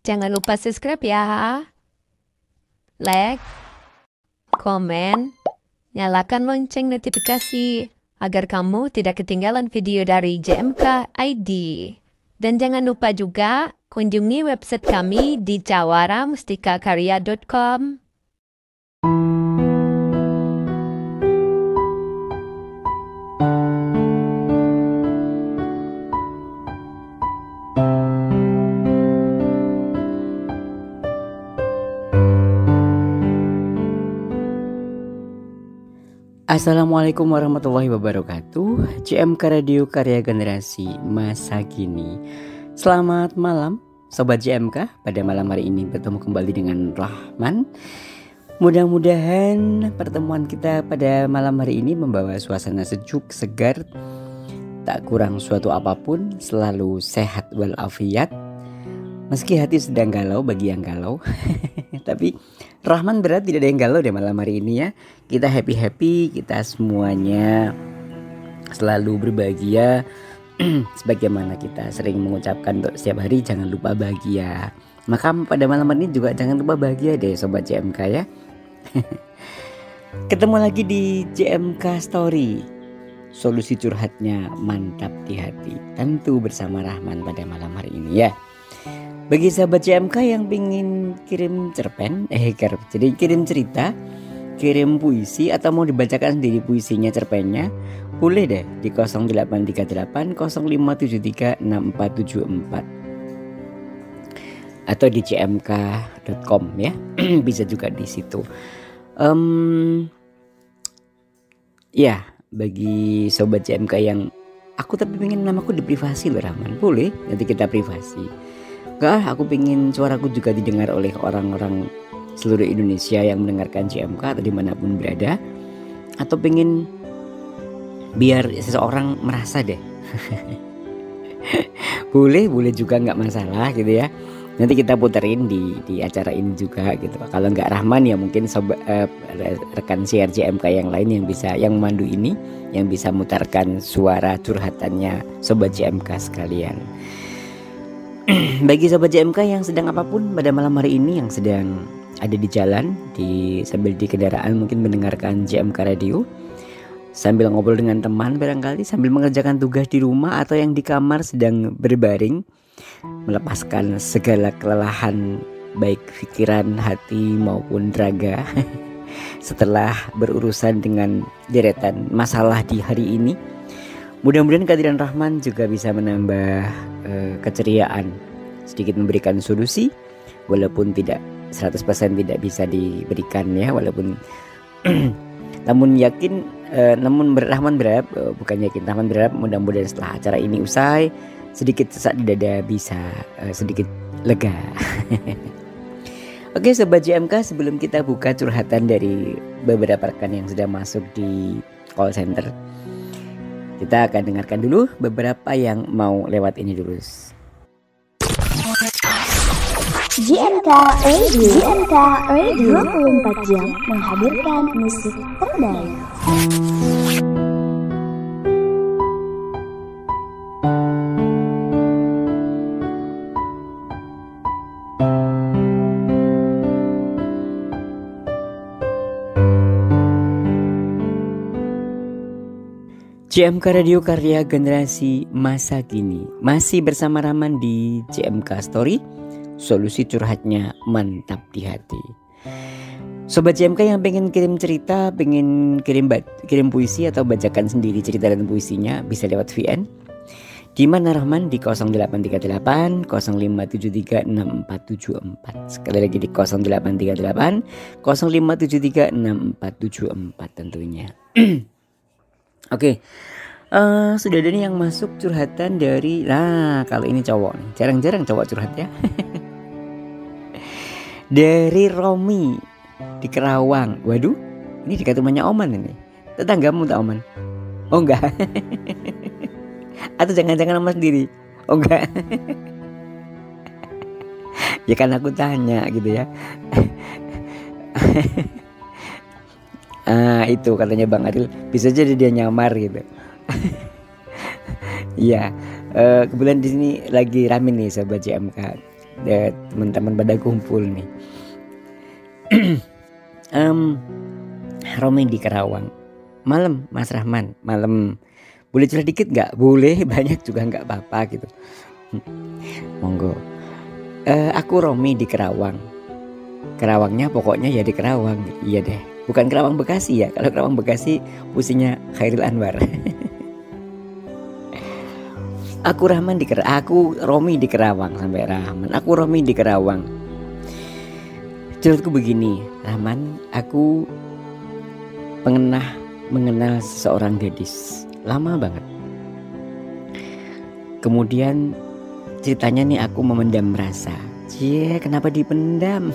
Jangan lupa subscribe ya. Like, komen, nyalakan lonceng notifikasi agar kamu tidak ketinggalan video dari JMK ID. Dan jangan lupa juga kunjungi website kami di cawaraMustikakarya.com. Assalamualaikum warahmatullahi wabarakatuh. JMK Radio Karya Generasi Masa Kini. Selamat malam Sobat JMK. Pada malam hari ini bertemu kembali dengan Rahman. Mudah-mudahan pertemuan kita pada malam hari ini membawa suasana sejuk, segar, tak kurang suatu apapun, selalu sehat walafiat. Meski hati sedang galau bagi yang galau. Tapi Rahman berat tidak ada yang galau deh malam hari ini ya. Kita happy-happy, kita semuanya selalu berbahagia. Sebagaimana kita sering mengucapkan untuk setiap hari, jangan lupa bahagia. Maka pada malam ini juga jangan lupa bahagia deh Sobat JMK ya. Ketemu lagi di JMK Story, solusi curhatnya mantap di hati. Tentu bersama Rahman pada malam hari ini ya. Bagi sahabat JMK yang ingin kirim cerpen, jadi kirim cerita, kirim puisi atau mau dibacakan sendiri puisinya, cerpennya, boleh deh di 0838 0573 6474 atau di cmk.com ya. Bisa juga di situ. Ya, bagi sobat JMK yang aku tapi pengen namaku di privasi loh Rahman, boleh nanti kita privasi. Enggak, aku pengen suaraku juga didengar oleh orang-orang seluruh Indonesia yang mendengarkan JMK atau dimanapun berada. Atau pengen biar seseorang merasa deh. boleh juga nggak masalah gitu ya. Nanti kita puterin di acara ini juga gitu. Kalau nggak Rahman ya mungkin rekan siar JMK yang lain yang memandu ini, yang bisa mutarkan suara curhatannya sobat JMK sekalian. Bagi sobat JMK yang sedang apapun pada malam hari ini, yang sedang ada di jalan, sambil di kendaraan mungkin mendengarkan JMK Radio, sambil ngobrol dengan teman barangkali, sambil mengerjakan tugas di rumah atau yang di kamar sedang berbaring, melepaskan segala kelelahan baik pikiran, hati maupun raga setelah berurusan dengan deretan masalah di hari ini. Mudah-mudahan kehadiran Rahman juga bisa menambah keceriaan, sedikit memberikan solusi walaupun tidak 100% tidak bisa diberikan ya, walaupun namun Rahman berharap, bukan yakin, Rahman berharap mudah-mudahan setelah acara ini usai, sedikit sesak di dada bisa sedikit lega. Oke sobat JMK, sebelum kita buka curhatan dari beberapa rekan yang sudah masuk di call center, kita akan dengarkan dulu beberapa yang mau lewat ini dulu. JMK Radio 24 jam menghadirkan musik terbaik. JMK Radio Karya Generasi Masa Kini. Masih bersama Rahman di JMK Story, solusi curhatnya mantap di hati. Sobat JMK yang pengen kirim cerita, pengen kirim puisi atau bacakan sendiri cerita dan puisinya, bisa lewat VN. Di mana Rahman di 0838 0573 6474. Sekali lagi di 0838 0573 6474 tentunya. Oke, sudah ada nih yang masuk curhatan dari, kalau ini cowok nih, jarang-jarang cowok curhat ya. Dari Romi di Kerawang. Waduh, ini dekat rumahnya Oman ini. Tetanggamu tak Oman? Oh enggak. Atau jangan-jangan Oman sendiri? Oh enggak. Ya kan aku tanya gitu ya. Itu katanya Bang Adil, bisa jadi dia nyamar gitu. Iya, kebetulan di sini lagi rame nih sobat JMK. teman-teman pada kumpul nih. Romi di Kerawang. Malam Mas Rahman, malam. Boleh curhat dikit nggak? Boleh, banyak juga nggak apa-apa gitu. Monggo. Aku Romi di Kerawang. Kerawangnya pokoknya ya di Kerawang. Iya deh. Bukan Kerawang Bekasi ya. Kalau Kerawang Bekasi pusinya Khairil Anwar. Aku Romi di Kerawang sampai Rahman. Aku Romi di Kerawang. Curhatku begini, Rahman. Aku mengenal seseorang gadis. Lama banget. Kemudian ceritanya nih aku memendam rasa. Cie, kenapa dipendam?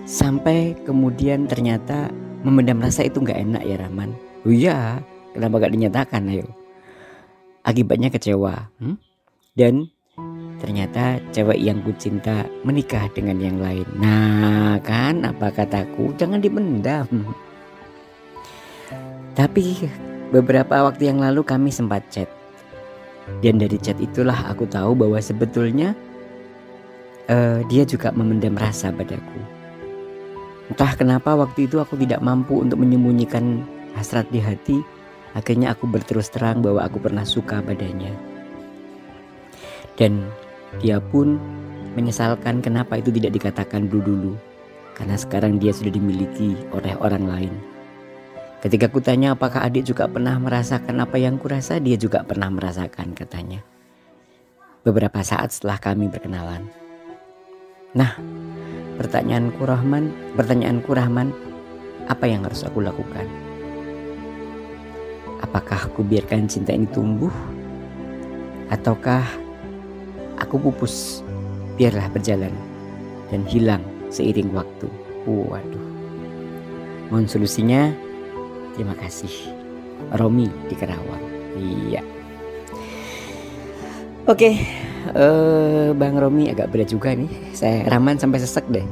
Sampai kemudian ternyata memendam rasa itu nggak enak ya Rahman. Oh iya, kenapa gak dinyatakan? Ayo. Akibatnya kecewa. Dan ternyata cewek yang ku cinta menikah dengan yang lain. Nah kan apa kataku, jangan dipendam. Tapi beberapa waktu yang lalu kami sempat chat. Dan dari chat itulah aku tahu bahwa sebetulnya dia juga memendam rasa padaku. Entah kenapa waktu itu aku tidak mampu untuk menyembunyikan hasrat di hati. Akhirnya aku berterus terang bahwa aku pernah suka padanya. Dan dia pun menyesalkan kenapa itu tidak dikatakan dulu. Karena sekarang dia sudah dimiliki oleh orang lain. Ketika ku tanya apakah adik juga pernah merasakan apa yang kurasa, dia juga pernah merasakan katanya. Beberapa saat setelah kami berkenalan. Nah, pertanyaanku Rahman, apa yang harus aku lakukan? Apakah aku biarkan cinta ini tumbuh? Ataukah aku pupus, biarlah berjalan dan hilang seiring waktu? Waduh. Mohon solusinya. Terima kasih. Romi di Kerawang. Iya. Oke, Bang Romi agak berat juga nih. Saya Rahman sampai sesek deh.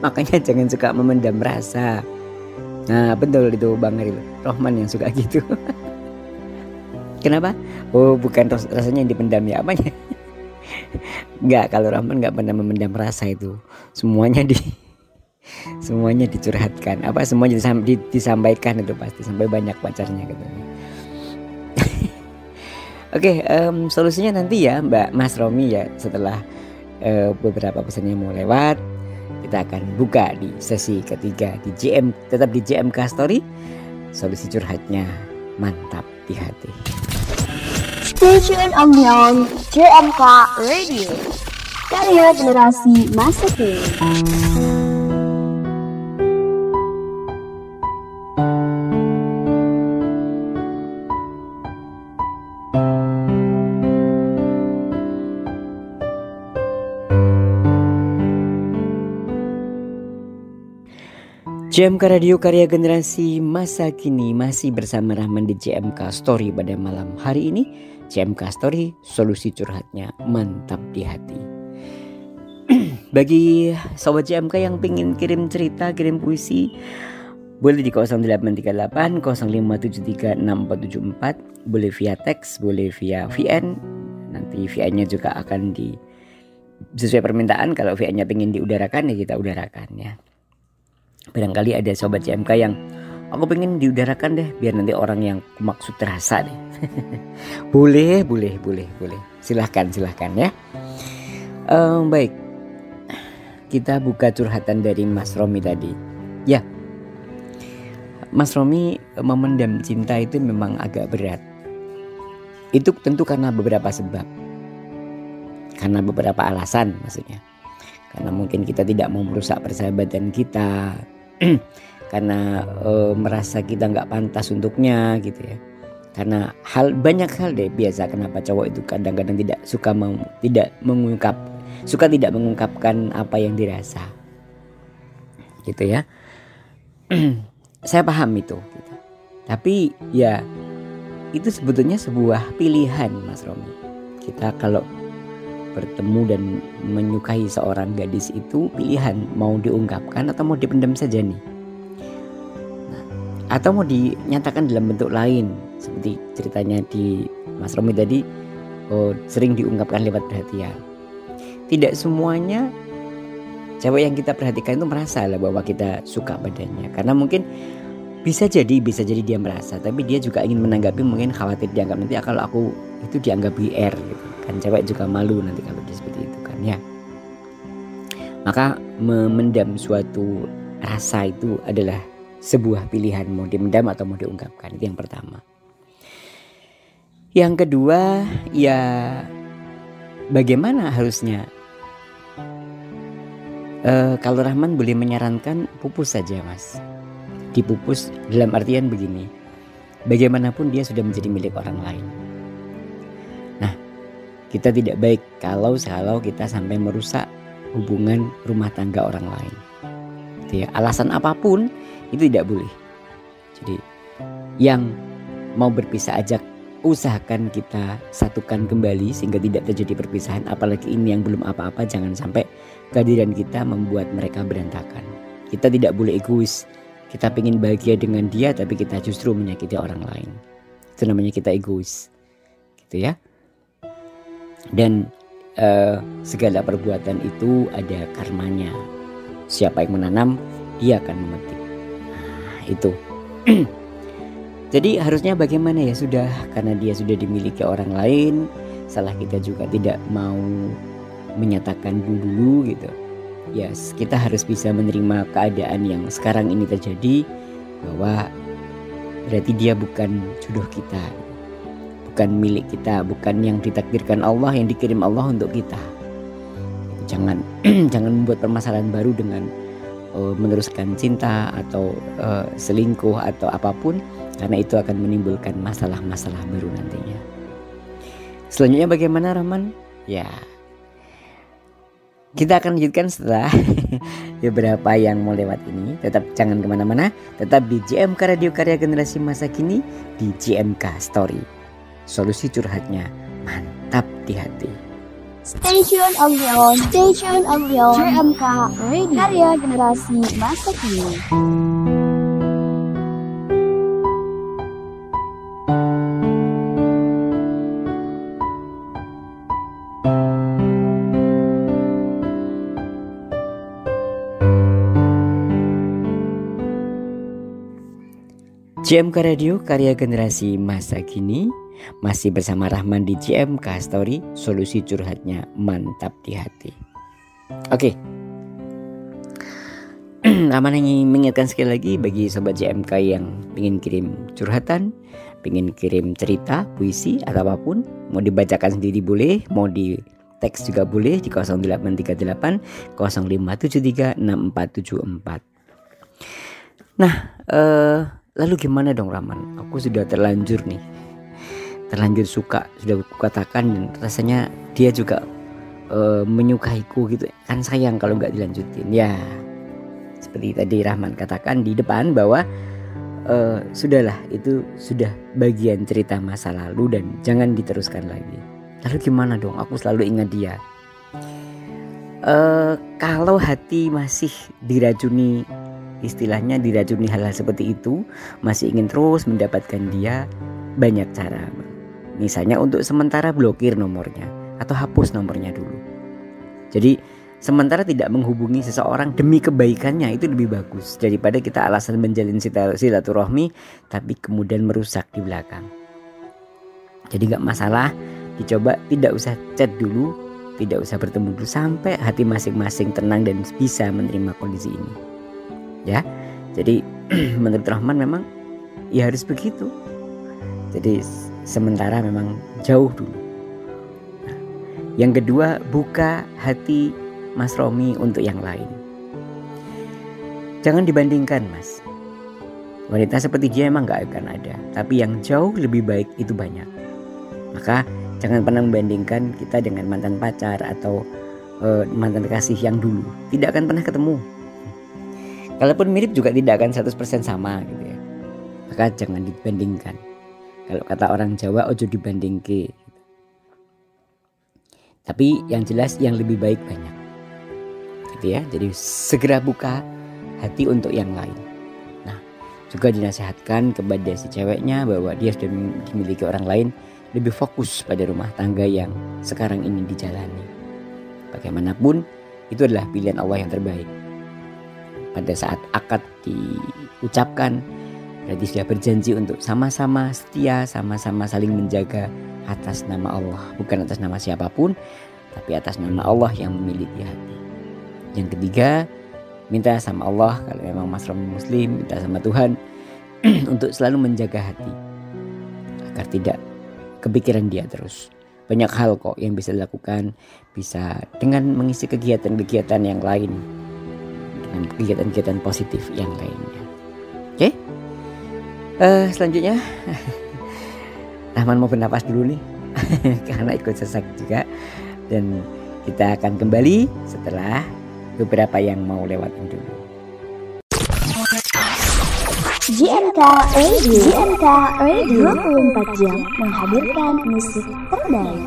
Makanya jangan suka memendam rasa. Nah betul itu Bang Rohman yang suka gitu. Kenapa? Oh bukan rasanya yang dipendam ya, apanya? Enggak, kalau Rahman nggak pernah memendam rasa itu. Semuanya dicurhatkan, semuanya disampaikan itu pasti sampai banyak pacarnya katanya. Oke, solusinya nanti ya Mbak Mas Romi ya, setelah beberapa pesannya mau lewat, kita akan buka di sesi ketiga di tetap di JMK Story. Solusi curhatnya mantap di hati. Stay tune on JMK Radio, karya generasi masa kini. JMK Radio karya generasi masa kini masih bersama Rahman di JMK Story pada malam hari ini. JMK Story, solusi curhatnya mantap di hati. Bagi sobat JMK yang pengen kirim cerita, kirim puisi, boleh di 0838 0573 6474, boleh via teks, boleh via VN. Nanti VN-nya juga akan sesuai permintaan. Kalau VN-nya pengen diudarakan ya kita udarakan ya. Barangkali ada sobat JMK yang aku pengen diudarakan deh, biar nanti orang yang maksud terasa deh. Boleh. Silahkan ya. Baik, kita buka curhatan dari Mas Romi tadi. Ya, Mas Romi memendam cinta itu memang agak berat. Itu tentu karena beberapa sebab. Karena beberapa alasan maksudnya. Karena mungkin kita tidak mau merusak persahabatan kita. Karena merasa kita nggak pantas untuknya gitu ya. Karena banyak hal deh biasa kenapa cowok itu kadang-kadang tidak mengungkapkan apa yang dirasa gitu ya. Saya paham itu gitu. Tapi ya itu sebetulnya sebuah pilihan Mas Romi. Kita kalau bertemu dan menyukai seorang gadis itu pilihan, mau diungkapkan atau mau dipendam saja nih. Atau mau dinyatakan dalam bentuk lain, seperti ceritanya di Mas Romi tadi, sering diungkapkan lewat perhatian. Tidak semuanya cewek yang kita perhatikan itu merasa lah bahwa kita suka padanya. Karena mungkin bisa jadi dia merasa, tapi dia juga ingin menanggapi, mungkin khawatir dianggap nanti kalau aku itu dianggap BR gitu. Kan cewek juga malu nanti kalau dia seperti itu kan ya. Maka memendam suatu rasa itu adalah sebuah pilihan, mau dimendam atau mau diungkapkan. Itu yang pertama. Yang kedua, ya bagaimana harusnya? Kalau Rahman boleh menyarankan, pupus saja mas. Dipupus dalam artian begini, bagaimanapun dia sudah menjadi milik orang lain. Nah, kita tidak baik kalau kita sampai merusak hubungan rumah tangga orang lain. Gitu ya. Alasan apapun itu tidak boleh. Jadi yang mau berpisah ajak, usahakan kita satukan kembali sehingga tidak terjadi perpisahan. Apalagi ini yang belum apa-apa, jangan sampai kehadiran kita membuat mereka berantakan. Kita tidak boleh egois. Kita ingin bahagia dengan dia tapi kita justru menyakiti orang lain. Itu namanya kita egois. Gitu ya. Dan segala perbuatan itu ada karmanya. Siapa yang menanam, dia akan memetik. Nah, itu. Jadi harusnya bagaimana ya, sudah, karena dia sudah dimiliki orang lain, salah kita juga tidak mau menyatakan dulu gitu. Yes, kita harus bisa menerima keadaan yang sekarang ini terjadi, bahwa berarti dia bukan jodoh kita, bukan milik kita, bukan yang ditakdirkan Allah, yang dikirim Allah untuk kita. Jangan membuat permasalahan baru dengan meneruskan cinta atau selingkuh atau apapun, karena itu akan menimbulkan masalah-masalah baru nantinya. Selanjutnya bagaimana Rahman? Ya, kita akan lanjutkan setelah beberapa yang mau lewat ini. Tetap jangan kemana-mana, tetap di JMK Radio Karya Generasi Masa Kini, di JMK Story. Solusi curhatnya mantap di hati. Station Ambion, JMK Radio Karya Generasi Masa Kini. JMK Radio Karya Generasi Masa Kini, masih bersama Rahman di JMK Story, solusi curhatnya mantap di hati. Oke. Rahman ingin mengingatkan sekali lagi bagi sobat JMK yang ingin kirim curhatan, ingin kirim cerita, puisi atau apapun, mau dibacakan sendiri boleh, mau di teks juga boleh di 0838 0573 6474. Nah, lalu gimana dong Rahman? Aku sudah terlanjur suka, sudah aku katakan, dan rasanya dia juga menyukaiku gitu. Kan sayang kalau nggak dilanjutin. Ya, seperti tadi Rahman katakan di depan bahwa sudahlah, itu sudah bagian cerita masa lalu dan jangan diteruskan lagi. Lalu gimana dong? Aku selalu ingat dia. Kalau hati masih diracuni, istilahnya diracuni hal-hal seperti itu, masih ingin terus mendapatkan dia, banyak cara. Misalnya untuk sementara blokir nomornya atau hapus nomornya dulu. Jadi sementara tidak menghubungi seseorang demi kebaikannya, itu lebih bagus daripada kita alasan menjalin silaturahmi tapi kemudian merusak di belakang. Jadi gak masalah, dicoba tidak usah chat dulu, tidak usah bertemu dulu sampai hati masing-masing tenang dan bisa menerima kondisi ini. Ya, jadi menurut Rahman memang ya harus begitu. Jadi sementara memang jauh dulu. Nah, yang kedua, buka hati Mas Romi untuk yang lain. Jangan dibandingkan Mas. Wanita seperti dia memang gak akan ada, tapi yang jauh lebih baik itu banyak. Maka jangan pernah membandingkan kita dengan mantan pacar atau mantan kekasih yang dulu. Tidak akan pernah ketemu. Kalaupun mirip juga tidak akan 100% sama gitu ya. Maka jangan dibandingkan. Kalau kata orang Jawa, ojo dibandingke. Tapi yang jelas yang lebih baik banyak. Gitu ya. Jadi segera buka hati untuk yang lain. Nah, juga dinasihatkan kepada si ceweknya bahwa dia sudah dimiliki orang lain, lebih fokus pada rumah tangga yang sekarang ini dijalani. Bagaimanapun itu adalah pilihan Allah yang terbaik. Pada saat akad diucapkan, berarti sudah berjanji untuk sama-sama setia, sama-sama saling menjaga atas nama Allah. Bukan atas nama siapapun, tapi atas nama Allah yang memiliki hati. Yang ketiga, minta sama Allah, kalau memang Mas Romi Muslim, minta sama Tuhan untuk selalu menjaga hati agar tidak kepikiran dia terus. Banyak hal kok yang bisa dilakukan, bisa dengan mengisi kegiatan-kegiatan yang lain, dengan kegiatan-kegiatan positif yang lainnya. Oke? Selanjutnya Rahman mau bernapas dulu nih karena ikut sesak juga, dan kita akan kembali setelah beberapa yang mau lewatin dulu. JMK Radio 24 jam menghadirkan musik terbaik.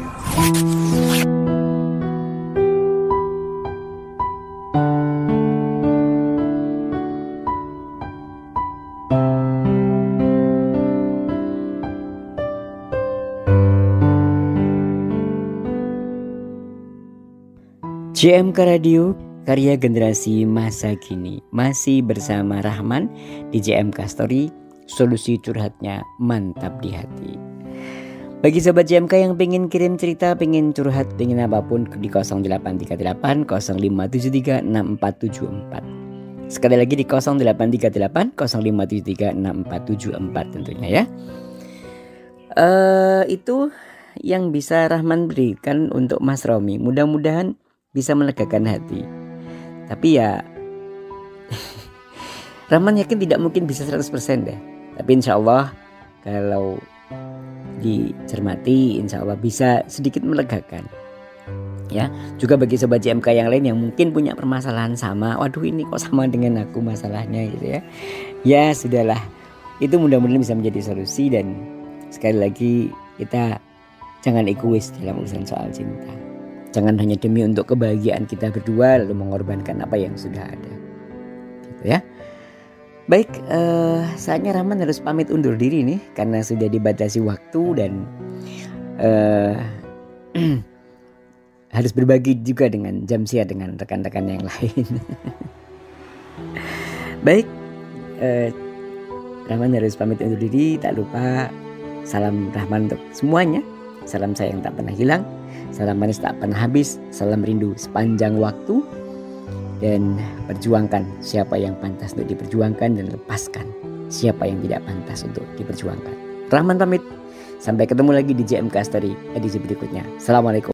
JMK Radio, karya generasi masa kini. Masih bersama Rahman di JMK Story, solusi curhatnya mantap di hati. Bagi sobat JMK yang pengen kirim cerita, pengen curhat, pengen apapun, di 0838 0573 6474. Sekali lagi di 0838 0573 6474 tentunya ya. Itu yang bisa Rahman berikan untuk Mas Romi. Mudah-mudahan bisa melegakan hati. Tapi ya Rahman yakin tidak mungkin bisa 100% deh. Tapi insya Allah kalau dicermati, insya Allah bisa sedikit melegakan. Ya, juga bagi sobat JMK yang lain yang mungkin punya permasalahan sama, waduh ini kok sama dengan aku masalahnya gitu ya. Ya sudahlah, itu mudah-mudahan bisa menjadi solusi. Dan sekali lagi kita jangan egois dalam urusan soal cinta. Jangan hanya demi untuk kebahagiaan kita berdua lalu mengorbankan apa yang sudah ada. Gitu ya. Baik, saatnya Rahman harus pamit undur diri nih karena sudah dibatasi waktu dan harus berbagi juga dengan Jamsia dengan rekan-rekan yang lain. Baik, Rahman harus pamit undur diri. Tak lupa salam Rahman untuk semuanya. Salam sayang tak pernah hilang, salam manis tak pernah habis, salam rindu sepanjang waktu. Dan perjuangkan siapa yang pantas untuk diperjuangkan, dan lepaskan siapa yang tidak pantas untuk diperjuangkan. Rahman pamit, sampai ketemu lagi di JMK Story edisi berikutnya. Assalamualaikum.